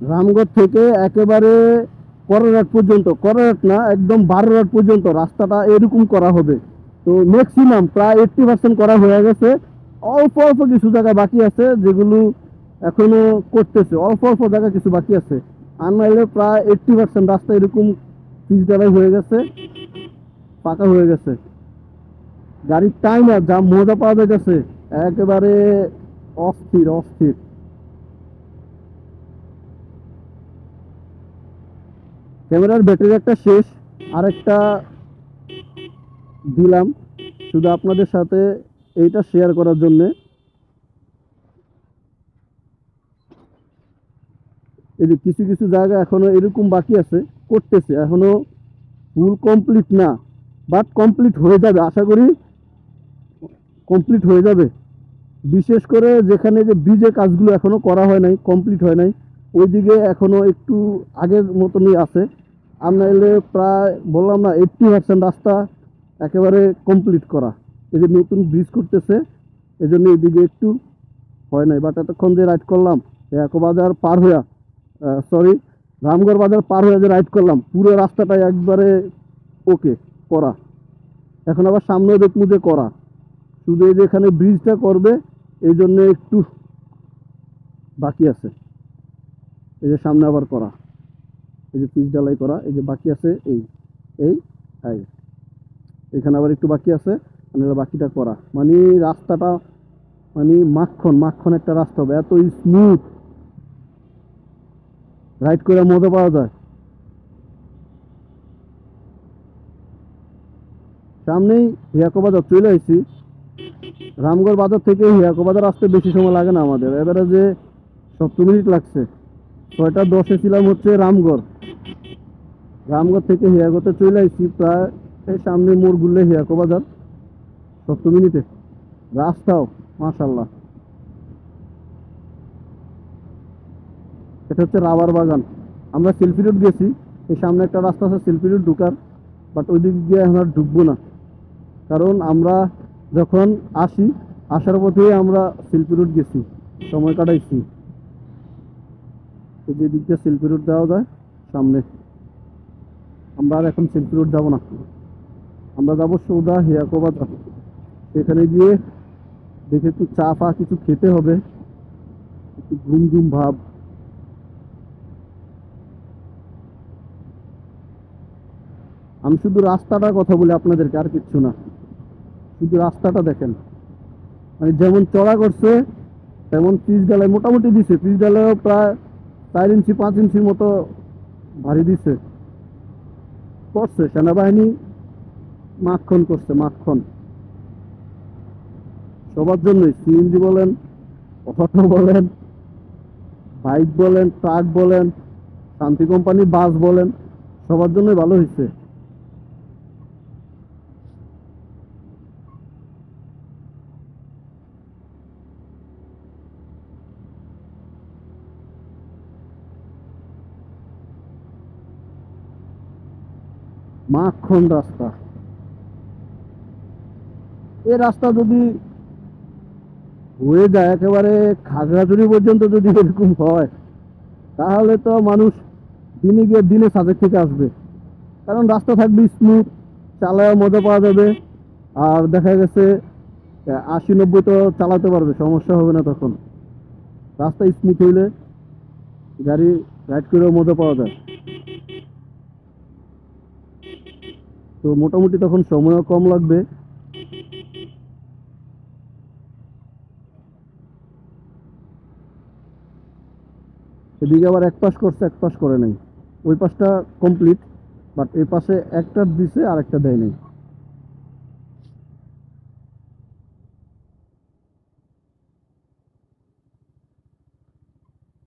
রামগড় থেকে একেবারে করারহাট পর্যন্ত, করারহাট না একদম বারোরহাট পর্যন্ত রাস্তাটা এরকম করা হবে। তো ম্যাক্সিমাম প্রায় 80% করা হয়ে গেছে। অল্প অল্প কিছু জায়গা বাকি আছে যেগুলো এখনো করতেছে, অল্প অল্প জায়গা কিছু বাকি আছে। আর নাইলে প্রায় 80% রাস্তা এরকম পিচ ঢালাই হয়ে গেছে, পাকা হয়ে গেছে। গাড়ির টাইম আর যা মজা পাওয়া যাইতেছে একেবারে অস্থির অস্থির। ক্যামেরার ব্যাটারি একটা শেষ, আরেকটা দিলাম শুধু আপনাদের সাথে এইটা শেয়ার করার জন্য। এই যে কিছু কিছু জায়গা এখনো এরকম বাকি আছে, করতেছে এখনো, ফুল কমপ্লিট না, বাট কমপ্লিট হয়ে যাবে আশা করি, কমপ্লিট হয়ে যাবে। বিশেষ করে যেখানে যে ব্রিজের কাজগুলো এখনো করা হয় নাই, কমপ্লিট হয় নাই, ওইদিকে এখনো একটু আগের মতনই আছে। আর নাইলে প্রায় বললাম না 80% রাস্তা একেবারে কমপ্লিট করা। এই যে নতুন ব্রিজ করতেছে, এই জন্য এইদিকে একটু হয় নাই। বাট এতক্ষণ যে রাইড করলাম বাজার পার হইয়া, সরি, রামগড় বাজার পার হয়ে যে রাইড করলাম, পুরো রাস্তাটাই একবারে ওকে করা। এখন আবার সামনে দেখবো যে করা, শুধু এই যে এখানে ব্রিজটা করবে এই জন্য একটু বাকি আছে। এই যে সামনে আবার করা, এই যে পিচ ঢালাই করা, এই যে বাকি আছে, এই এই এই এখানে আবার একটু বাকি আছে, মানে বাকিটা করা, মানে রাস্তাটা মানে মাখন মাখন একটা রাস্তা হবে, এত স্মুথ রাইড করে মজা পাওয়া যায়। সামনেই হিয়াকো বাজার চলে আসছি। রামগড় বাজার থেকে হিয়াকো বাজার আসতে বেশি সময় লাগে না আমাদের, এবারে যে 70 মিনিট লাগছে। 6টা 10-এ ছিলাম হচ্ছে রামগড়, রামগড় থেকে হিয়াকোতে চলে আসছি প্রায় এই সামনে মোড় ঘুরলে হিয়াকো বাজার, 70 মিনিটে। রাস্তাও মাশাল্লাহ। এটা হচ্ছে রাবার বাগান। আমরা সেলফি রোড গেছি, এই সামনে একটা রাস্তা আছে সেলফি রোড ঢুকার, বাট ওই দিক দিয়ে এখন আর ঢুকবো না, কারণ আমরা যখন আসি আসার পথে আমরা সেলফি রোড গেছি, সময় কাটাইছি। এই যে দিক দিয়ে সেলফি রোড যাওয়া যায় সামনে, আমরা আর এখন সেলফি রোড যাবো না, আমরা যাবো সোজা হিয়াকো বাজার। সেখানে গিয়ে দেখে একটু চা ফা কিছু খেতে হবে, একটু ঘুম ঘুম ভাব। আমি শুধু রাস্তাটার কথা বলি আপনাদেরকে, আর কিচ্ছু না, শুধু রাস্তাটা দেখেন। মানে যেমন চড়া করছে তেমন পিচ ঢালাই মোটামুটি দিছে, পিচ ঢালাইও প্রায় 4 ইঞ্চি 5 ইঞ্চির মতো ভারী দিছে, করছে সেনাবাহিনী, মাখন করছে মাখন। সবার জন্যই, সিএনজি বলেন, অটো বলেন, বাইক বলেন, ট্রাক বলেন, শান্তি কোম্পানি বাস বলেন, সবার জন্যই ভালো হয়েছে। মাখন রাস্তা, এই রাস্তা যদি হয়ে যায় একেবারে খাগড়াছড়ি পর্যন্ত, যদি এরকম হয় তাহলে তো মানুষ দিনে গিয়ে দিনে সাজেক থেকে আসবে, কারণ রাস্তা থাকবে স্মুথ, চালায় মজা পাওয়া যাবে। আর দেখা গেছে 80-90 তো চালাতে পারবে, সমস্যা হবে না তখন। রাস্তা স্মুথ হইলে গাড়ি রাইড করেও মজা পাওয়া যায়। তো মোটামুটি তখন সময়ও কম লাগবে। এদিকে আবার এক পাশ করছে, এক পাশ করে নাই, ওই পাশটা কমপ্লিট, বাট এই পাশে একটা দিছে আর একটা দেয় নাই।